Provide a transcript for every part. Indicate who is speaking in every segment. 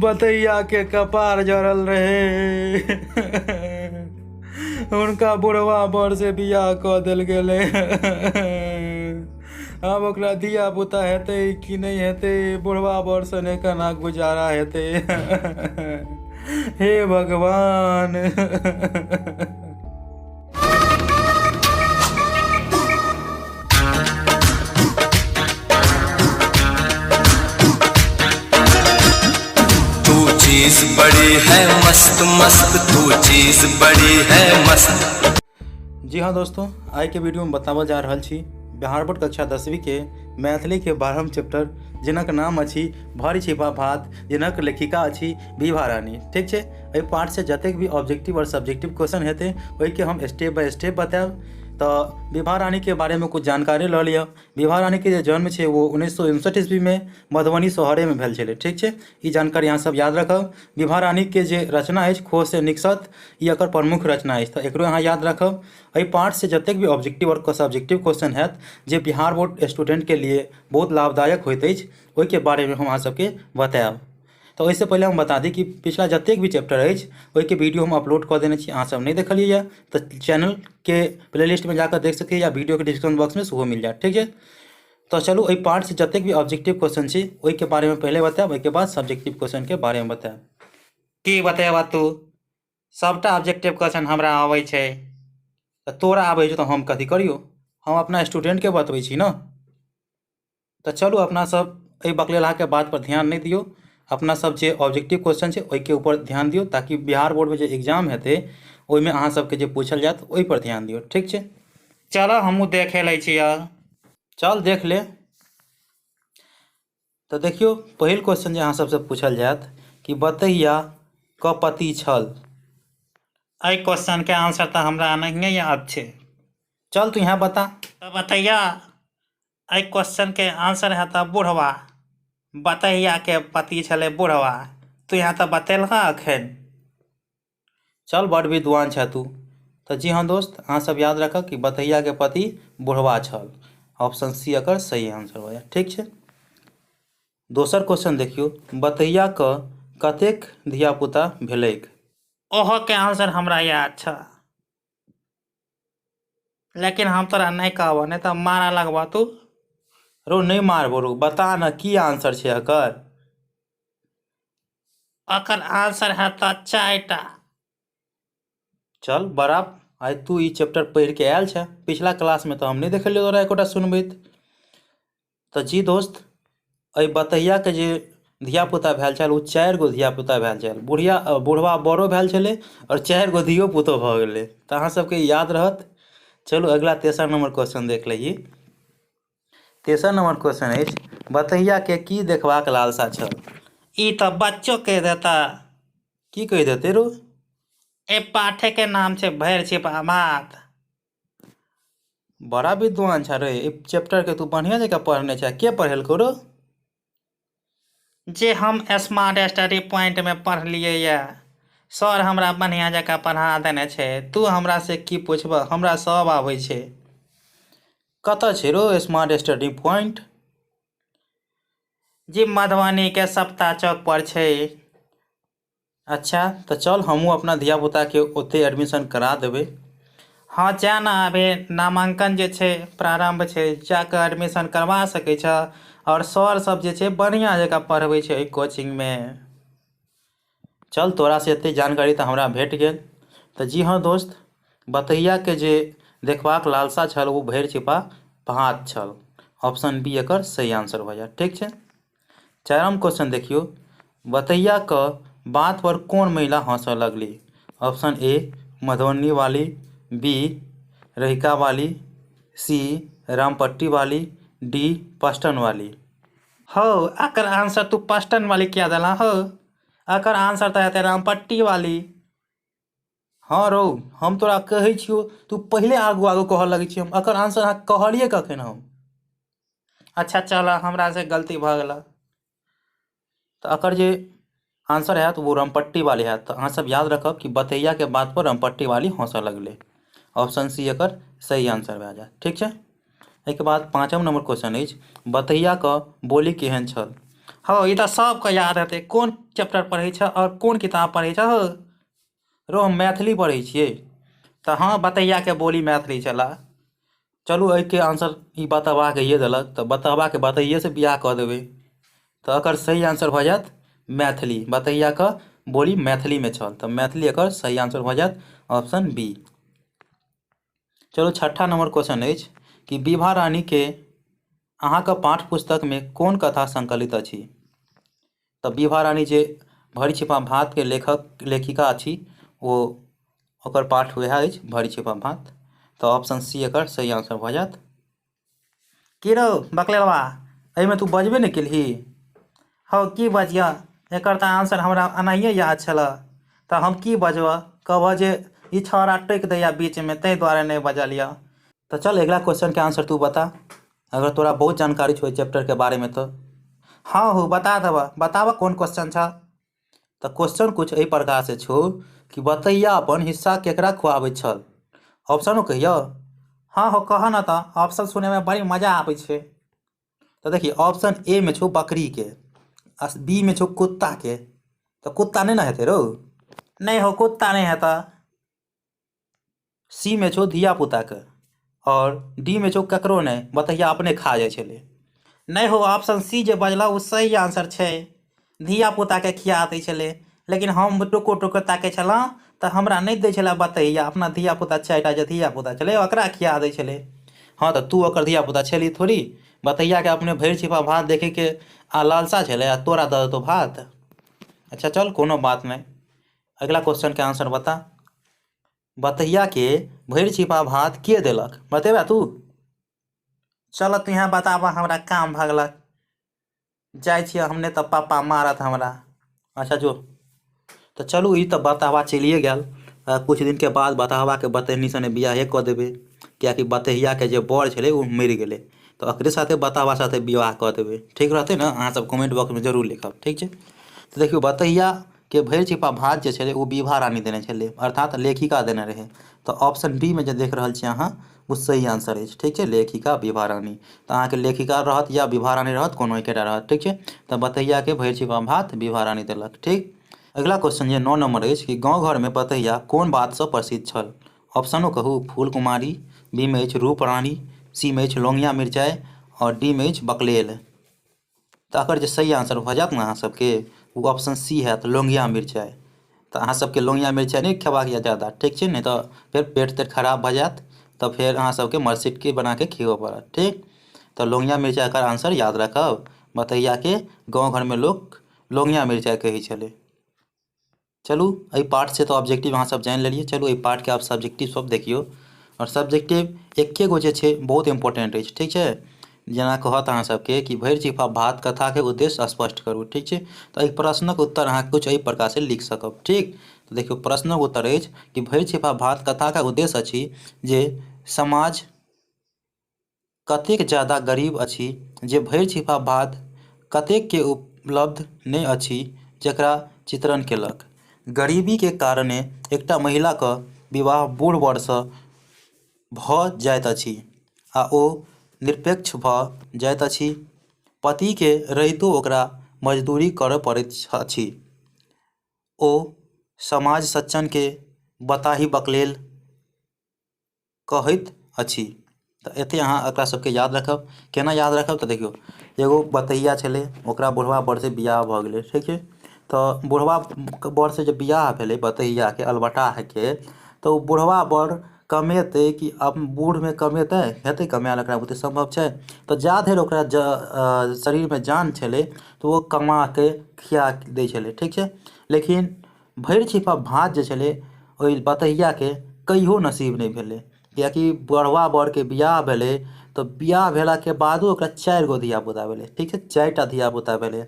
Speaker 1: बतैया के कपार जड़ल रहे। उनका बुढ़वा बर से बियाह कऽ देल गेलै। अब ओकरा धिया पुता हेतै कि नहीं हेतै, बुढ़वा बर से ने केना गुजारा हेतै। हे भगवान।
Speaker 2: चीज बड़ी है मस्त मस्त, तू चीज बड़ी है मस्त।
Speaker 1: जी हाँ दोस्तों, आई के वीडियो में बतावल जा रहा छी बिहार बोर्ड कक्षा 10वीं के मैथिली के 12वीं चैप्टर जिनक नाम अछि भारी छिपा भात, जिनक लेखिका अछि विभा रानी। ठीक है, एहि पाठ से जतेक भी ऑब्जेक्टिव और सब्जेक्टिव क्वेश्चन हेतै ओहि के हम स्टेप बाय स्टेप बताएब। तो विभा रानी के बारे में कुछ जानकारी ल लिया। विभा रानी के जो जन्म है वो 1959 ईस्वी में मधुबनी शहरे में भेल छलै। ठीक है, ये जानकारी यहाँ सब याद रखब। विभा रानी के जे रचना है खो से निकसत, ये एकर प्रमुख रचना है, तो एकरो यहाँ याद रखब। एहि पाठ से जतेक भी ऑब्जेक्टिव और सब्जेक्टिव क्वेश्चन हैत जे बिहार बोर्ड स्टूडेंट के लिए बहुत लाभदायक होइत अछि, ओहि के बारे में हम अहाँ सबके बताएब। तो इससे पहले हम बता दी कि पिछला जतेक भी चैप्टर अछि ओहि के वीडियो हम अपलोड कर देने छी। अहाँ सब नहीं देखलिए तो चैनल के प्लेलिस्ट में जाकर देख सकिए या वीडियो के डिस्क्रिप्शन बॉक्स में सेहो मिल जाए। ठीक है, तो चलू एहि पार्ट से जतेक भी ऑब्जेक्टिव क्वेश्चन छी ओहि के बारे में पहले बताएब, ओहि के बाद सब्जेक्टिव क्वेश्चन के बारे में बताएब।
Speaker 3: की बताएबा तू? सबटा ऑब्जेक्टिव क्वेश्चन हमरा आबै छै।
Speaker 1: तो तोरा आबै छै तो हम कथी करियो? हम अपना स्टूडेंट के बतबै छी ना। तो चलू अपना सब एहि बकलेला के बात पर ध्यान नहीं दियो, अपना सब जे ऑब्जेक्टिव क्वेश्चन है ओहि के ऊपर ध्यान दियो, ताकि बिहार बोर्ड में जो एग्जाम हेतै ओहि में अहाँ सबके जे पूछल जात ओहि पर ध्यान दियो। ठीक है,
Speaker 3: चलो हमहूँ देखे लै छियै।
Speaker 1: चल देख ले। तो देखियो पहिल क्वेश्चन जे अहाँ सबसे पूछल जात कि बतैया क पति छल।
Speaker 3: एहि क्वेश्चन के आंसर तो हमरा नहीं याद छै।
Speaker 1: चल तू यहाँ बता।
Speaker 3: तो बतैया एहि क्वेश्चन के आंसर है तो बुढ़वा। बतैया के पति छले बुढ़वा। तू यहाँ तो बतेलहा अखन।
Speaker 1: चल बड़ विद्वान छ तू। तो जी हाँ दोस्त, अहाँ सब याद रखब कि बतैया के पति बुढ़वा छल। ऑप्शन सी एकर सही आंसर हो जाए। ठीक है, दोसर क्वेश्चन देखियो, बतैया क कतेक धियापुता भेलैक।
Speaker 3: ओहो के आंसर हमरा याद छ, लेकिन हम तोरा नहीं कहबो, नहीं तो मारा लगबा तू।
Speaker 1: रो नहीं मारबो रो, बता न की आंसर छे एकर।
Speaker 3: अकर आंसर है तो 4टा।
Speaker 1: चल बड़ा, आई तू ई चैप्टर पढ़ के आयल छे, पिछला क्लास में तो हम नहीं देखलिए तोरा एकोटा सुनबैत। तो जी दोस्त, एहि बतैया के जे धियापुता भेल छल ओ 4 गो धियापुता भेल छल। बुढ़वा बड़ो भेल छलै और 4 गो धियो पुतो भऽ गेलै। तो अहाँ सबके याद रहत। चलू अगला तेसर नंबर क्वेश्चन देख ली। तेसर नंबर क्वेश्चन है, बतैया के की देखबाक लालसा छल।
Speaker 3: ई तो बच्चों के देता।
Speaker 1: की कह देते रो?
Speaker 3: ए पाठे के नाम छे भैर छिपा भात।
Speaker 1: बड़ा विद्वान छ रे, ई चैप्टर के तू बढ़िया जगह पढ़ने छ। के पढ़ेल रो?
Speaker 3: जे हम स्मार्ट स्टडी पॉइंट में पढ़लिए या सर हमरा बढ़िया जगह पढ़ा देने छे। तू हमरा से की पूछब, हमरा सब आवे छे।
Speaker 1: कत छे रो स्मार्ट स्टडी पॉइंट?
Speaker 3: जी मधुबनी के सप्ताह चौक पर छे।
Speaker 1: अच्छा, तो चल हमू अपना धियापुता के ओते एडमिशन करा देवे।
Speaker 3: हाँ जाना, अभी नामांकन जे छे प्रारंभ छे, जाकर एडमिशन करवा सके छ। और सर सब जे छे बढ़िया जगह पढ़वे छे कोचिंग में।
Speaker 1: चल तोरा से एते जानकारी तो हमरा भेट गेल। तो जी हाँ दोस्त, बतैया के जे देखबाक लालसा छल वो भैर छिपा भात छल। ऑप्शन बी एकर सही आंसर हो जाए। ठीक है, चारम क्वेश्चन देखियो, बतैया क बात पर कौन महिला हंसऽ लगली। ऑप्शन ए मधुबनी वाली, बी रहिका वाली, सी रामपट्टी वाली, डी पष्टन वाली।
Speaker 3: हो अकर आंसर तू पष्टन वाली क्या दिला हो? अकर आंसर तो है रामपट्टी वाली।
Speaker 1: हाँ रो, हम तोरा कहे छियो, तू पहले आगू आगू कह लगे छी। हम अकर आंसर अहाँ कहलिए कखन हम?
Speaker 3: अच्छा चल, हमरा से गलती भ गेल।
Speaker 1: तो अकर जे आंसर है तो वो रामपट्टी वाली है। तो अहाँ सब याद रखब कि बतैया के बात पर रामपट्टी वाली हंसऽ लगले। ऑप्शन सी एकर सही आंसर भए जाए। ठीक है, एहिके बाद 5म नंबर क्वेश्चन अछि बतैयाक बोली केहन छल।
Speaker 3: हो ई तऽ सबके याद हेतै। कोन चैप्टर पढ़ै छ और कोन किताब पढ़ै छ? हो
Speaker 1: रो हम मैथिली पढ़ै छियै।
Speaker 3: तऽ हाँ, बतैयाके बोली मैथिली छला।
Speaker 1: चलू एहिके आंसर ई बतबा कहिए देलक तऽ बतबाके बतैये से बियाह कऽ देबै। तऽ एकर सही आंसर भऽ जायत मैथिली। बतैयाके बोली मैथिलीमे छल तऽ मैथिली एकर सही आंसर भऽ जायत ऑप्शन बी। चलू 6ठा नंबर क्वेश्चन अछि कि विभा रानीके अहाँके पाठ्य पुस्तकमे कोन कथा संकलित अछि। तऽ विभा रानी जे भरी छिपा भातके लेखिका अछि ओ ओकर पाठ वएह अछि भरी छिपा भात। तऽ ऑप्शन सी एकर सही आंसर भऽ जायत।
Speaker 3: की रौ बकलेलवा,
Speaker 1: एहिमे तू बजबे नहि केलही।
Speaker 3: हो की बजिया, एकर तऽ आंसर हमरा एनाहिए याद छल। तऽ हम की बजबह, कहबह जे ई छौड़ा टोकि दैया बीचमे, ताहि दुआरे नहीं बजलियै।
Speaker 1: तो चल अगला क्वेश्चन के आंसर तू बता, अगर तोरा बहुत जानकारी छो चैप्टर के बारे में तो।
Speaker 3: हाँ हो बता देबह, बताबह कोन क्वेश्चन छ।
Speaker 1: तो क्वेश्चन कुछ एहि प्रकार से छो कि बतैया अपन हिस्सा केकरा खुआबैत छल। ऑप्शनो कहियो।
Speaker 3: हाँ हो कह न तऽ, ऑप्शन सुनैमे बड़ी मजा आबै छै।
Speaker 1: तो देखिए ऑप्शन ए में छो बकरी के, बी में छो कुत्ता के। तो कुत्ता नहीं ना हेते रो।
Speaker 3: नहीं हो कुत्ता नहीं हेता।
Speaker 1: सी में छो धिया पुता के, और डी में छो ककरो नहीं, बतैया अपने खा जाए छले।
Speaker 3: नहीं हो ऑप्शन सी जे बजला वो सही आंसर छै। धिया पुताके खिया दै छलै, लेकिन हम टुको टुको ताकै छलहुँ तऽ हमरा नहीं दै छलै बतैया। अपना धिया पुता 4टा जे धिया पुता छलै ओकरा खिया दै छलै।
Speaker 1: हाँ तो तू ओकर धिया पुता छली थोड़ी, बतैया के अपने भरि छिपा भात देखे के आ लालसा छले आ तोरा दऽ देतो भात। अच्छा चल कोनो बात नहीं, अगला क्वेश्चन के आंसर बता। बतैया के भरि छिपा भात के देलक, बतेबा तू।
Speaker 3: चल तू यहाँ बताबह, हमरा काम भगलक, जाइ छियै हमने तऽ पापा मारत हमरा।
Speaker 1: अच्छा जो, तो चलू ई तो बतावा चलिए गेल। कुछ दिन के बाद बतावा के बतैनी सने बियाहे कऽ देबै, कियाकि बतैया के जे बर छलै ओ मरि गेलै। तो एकरे साथे बतावा साथे विवाह कऽ देबै, ठीक रहतै ने। अहाँ सब कमेंट बॉक्स में जरूर लिखब, ठीक छै। तो देखियो बतैया के भरि छिपा भात जे छलै ओ विभा रानी देने छलै, अर्थात लेखिका देने रहे। तो ऑप्शन बी में जे देख रहल छी अहाँ वो सही आंसर अछि, ठीक छै। लेखिका विभा रानी, तो अहाँके लेखिका रहत या विभा रानी रहत, कोनो एकेटा रहत, ठीक छै। तो बतैया के भरि छिपा भात विभा रानी देलक, ठीक। अगला क्वेश्चन जे 9 नंबर अछि कि गाँव घर में बतैया कोन बातसँ प्रसिद्ध छल। ऑप्शनो कहू फूल कुमारी, बी में अछि रूप रानी, सी में अछि लौंगिया मिरचाइ, और डी में अछि बकलेल। तो एकर जे सही आंसर भऽ जायत ने अहाँ सबके वो ऑप्शन सी हैत लौंगिया मिरचाइ। तो अहाँ सबके लौंगिया मिरचाइ नहीं खेबाक यऽ ज़्यादा, ठीक छै, नहीं तो फिर पेट तेट खराब भऽ जायत, तो फिर अहाँ सबके मरसिटकी बना के खियो पड़त, ठीक। तो लौंगिया मिरचाइ एकर आंसर याद रखब। बतैया के गाँव घर में लोग लौंगिया मिरचाइ कहै छलै। चलू एहि पार्ट से तो ऑब्जेक्टिव अहाँ सब जानि लेलिए। चलू एहि पार्ट के आप सब्जेक्टिव सब देखियो, और सब्जेक्टिव एके गो जे छै बहुत इंपॉर्टेंट अछि, ठीक छै। जेना कहत अहाँ सबके कि भरि छिपा भात कथा के उद्देश्य स्पष्ट करू, ठीक छै। तो एहि प्रश्नक उत्तर अहाँ कुछ एहि प्रकार से लिख सकब, ठीक। तो देखियो प्रश्नक उत्तर अछि कि भरि छिपा भात कथा का उद्देश्य अछि जे समाज कतेक ज्यादा गरीब अछि जे भरि छिपा भात कतेक के उपलब्ध नहि अछि जकरा चित्रण केलक। गरीबी के कारणे एकटा महिला के विवाह बूढ़ वर्षसँ भऽ जाइत अछि आ ओ निरपेक्ष भऽ जाइत अछि। पति के रहितो ओकरा मजदूरी करऽ पड़ैत अछि। ओ समाज सज्जन के बताही बकलेल कहैत अछि। तो एते अहाँ एकरा सबके याद रखब। केना याद रखब तो देखियो एगो बतैया छलै, ओकरा बुढ़वा बर से बियाह भऽ गेलै, ठीक छै। तो बुढ़वा बर से जब बियाह भेलै बतैया के अलबटाह के, तो बुढ़वा बर कमेतै कि अब बूढ़ में कमेतै, हेतै कमायल, ओकरा बुते संभव छै। तो जा धरि ओकरा शरीर में जान छलै तो वो कमा के खिया दै छलै, ठीक छै। लेकिन भरि छिपा भात जे छलै ओहि बतैया के कहियो नसीब नहीं भेलै, कियाकि बुढ़वा बर के बियाह भेलै तो बियाह भेला के बादो ओकरा 4 गो धिया पुता भेलै, ठीक छै, 4टा धिया पुता भेलै।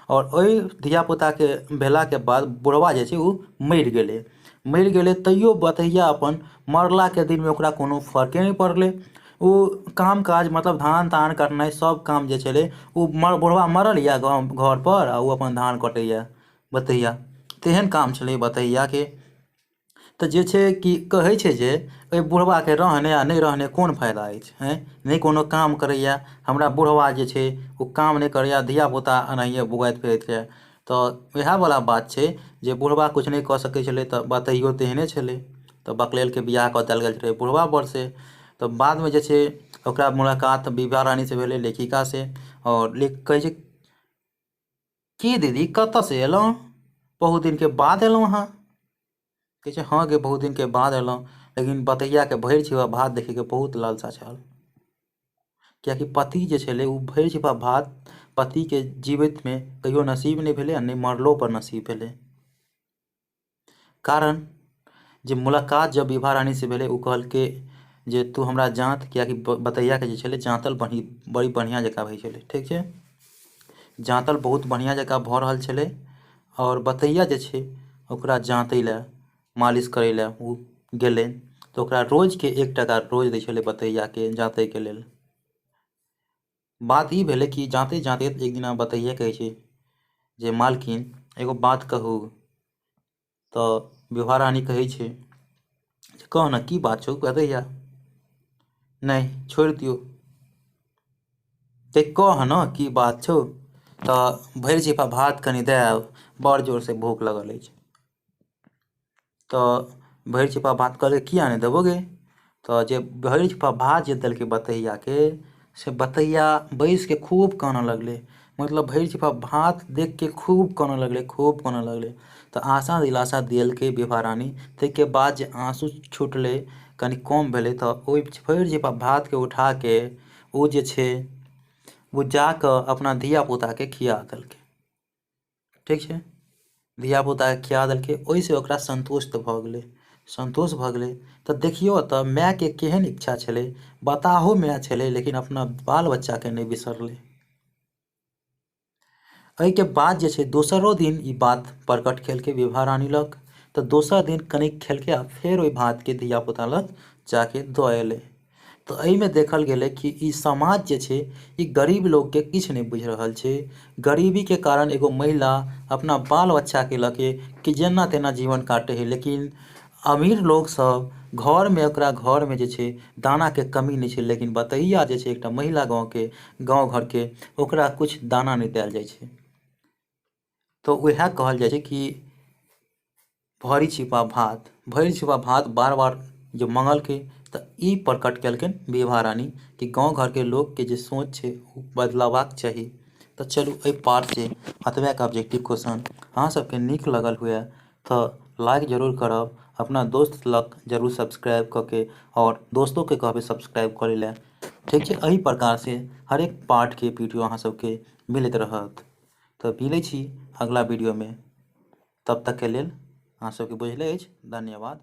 Speaker 1: और ओहि धिया पुता के भेला के बाद बुढ़वा जे छै उ मरि गेलै तैयो बतैया अपन मरला के दिन में ओकरा कोनो फर्के नहीं पड़लै। उ काम काज मतलब धान तान कटनाइ सब काम जे छलै उ बुढ़वा मरल या गाँव घर पर आ उ अपन धान कटैया बतैया, तेहन काम छलै बतैया के। तऽ जे छै कि कहै छै जे ओहि बुढ़बाके रहने आ नहि रहने कोन फायदा अछि हैं, नहि कोनो काम करैया, हमरा बुढ़वा जे छै ओ काम नहि करैया, धियापुता एनाहिए बुआइत फिरैत यऽ। तऽ वएहवला बात छै जे बुढ़बा किछु नहि कऽ सकै छलै तऽ बतैयो तेहने छलै, तऽ बकलेलके बियाह कऽ देल गेल छलै बुढ़बा परसँ। तऽ बादमे जे छै ओकरा मुलाकात विभा रानीसँ भेलै, लेखिकासँ। और कहै छै की दीदी कतऽसँ एलहुँ, बहुत दिनके बाद एलहुँ अहाँ। कहै छै हाँ गे बहुत दिनके बाद एलहुँ, लेकिन बतैयाके भरि छिपा भात देखैके बहुत लालसा छल। किएकि पति जे छलै ओ भरि छिपा भात पतिके जीवितमे कहियो नसीब नहि भेलै आ नहि मरलो पर नसीब भेलै। कारण जे मुलाकात जब विभा रानी से भेलै, ओ कहलकै जे तू हमरा जाँत, किएकि बतैयाके जे छलै जाँतल बड़ी बढ़िआँ जकाँ होइ छलै, ठीक छै। जाँतल बहुत बढ़िआँ जकाँ भऽ रहल छलै, और बतैया जे छै ओकरा जाँतै लए, मालिश करै लए ओ गेलै। तऽ ओकरा रोजके 1 टका रोज दै छलै बतैयाके जाँतैके लेल। बात ई भेलै कि जाँते जाँते एक दिना बतैया कहै छै जे मालकिन एगो बात कहू। तऽ विभा रानी कहै छै कह ने की बात छौ बतैया। नहीं छोड़ दियो, ते कह न की बात छौ। तऽ भरि छिपा भात कनि दे आब, बड़ जोरसँ भूख लगल अछि। तऽ भरि छिपा भात कहलकै किया नहि देबो गे। तऽ जे भरि छिपा भात जे देलकै बतैयाके, से बतैया बैसके खूब कानऽ लगलै। मतलब भरि छिपा भात देख के खूब कानऽ लगलै, खूब कानऽ लगलै। तऽ आशा दिलासा दिलकै विभा रानी, ताहिके बाद जे आँसू छूटलै कनि कम भेलै, तऽ ओहि भरि छिपा भातके उठाके ओ जे छै वो जाकऽ अपना धियापुताके खिया देलकै, ठीक छै। धियापुताके खिया देलकै, ओहिसँ ओकरा संतुष्ट भऽ गेलै। संतोष भऽ गेलै तऽ देखियौ तऽ मायके केहन इच्छा छलै, बताहो माय छलै लेकिन अपना बाल बच्चाके नहि बिसरलै। एहिके बाद जे छै दोसरो दिन ई बात प्रकट केलकै विभा रानी लग। तऽ दोसर दिन कनिक खेलकै आ फेर ओहि भातके धियापुता लग जाके दऽ एलै। तऽ एहिमे देखल गेलै कि ई समाज जे छै ई गरीब लोगके किछु नहि बुझि रहल छै। गरीबीके कारण एगो महिला अपना बाल बच्चाके लऽ के कि जेना तेना जीवन काटै है, लेकिन अमीर लोकसभ घरमे ओकरा घरमे जे छै दानाके कमी नहि छै, लेकिन बतैया जे छै एकटा महिला गाँव घरके, ओकरा किछु दाना नहि देल जाइ छै। तो वएह कहल जाइ छै कि भरि छिपा भात बार बार जे मंगलकै, तऽ ई प्रकट केलखिन विभा रानी कि गाँव घरके लोकके जे सोच छै ओ बदलबाक चाही। तऽ चलू एहि पार्ट से एतबे के ऑब्जेक्टिव क्वेश्चन अहाँ सबके नीक लगल हुए तऽ लाइक जरूर करब, अपना दोस्त लग जरूर सब्सक्राइब कऽ के और दोस्तोके कहबै सब्सक्राइब करै लए, ठीक छै। एहि प्रकार से हरेक पार्टके वीडियो अहाँ सबके मिलैत रहत। तऽ मिलै छी अगला वीडियोमे, तब तक के लेल अहाँ सबके बुझले अछि, धन्यवाद।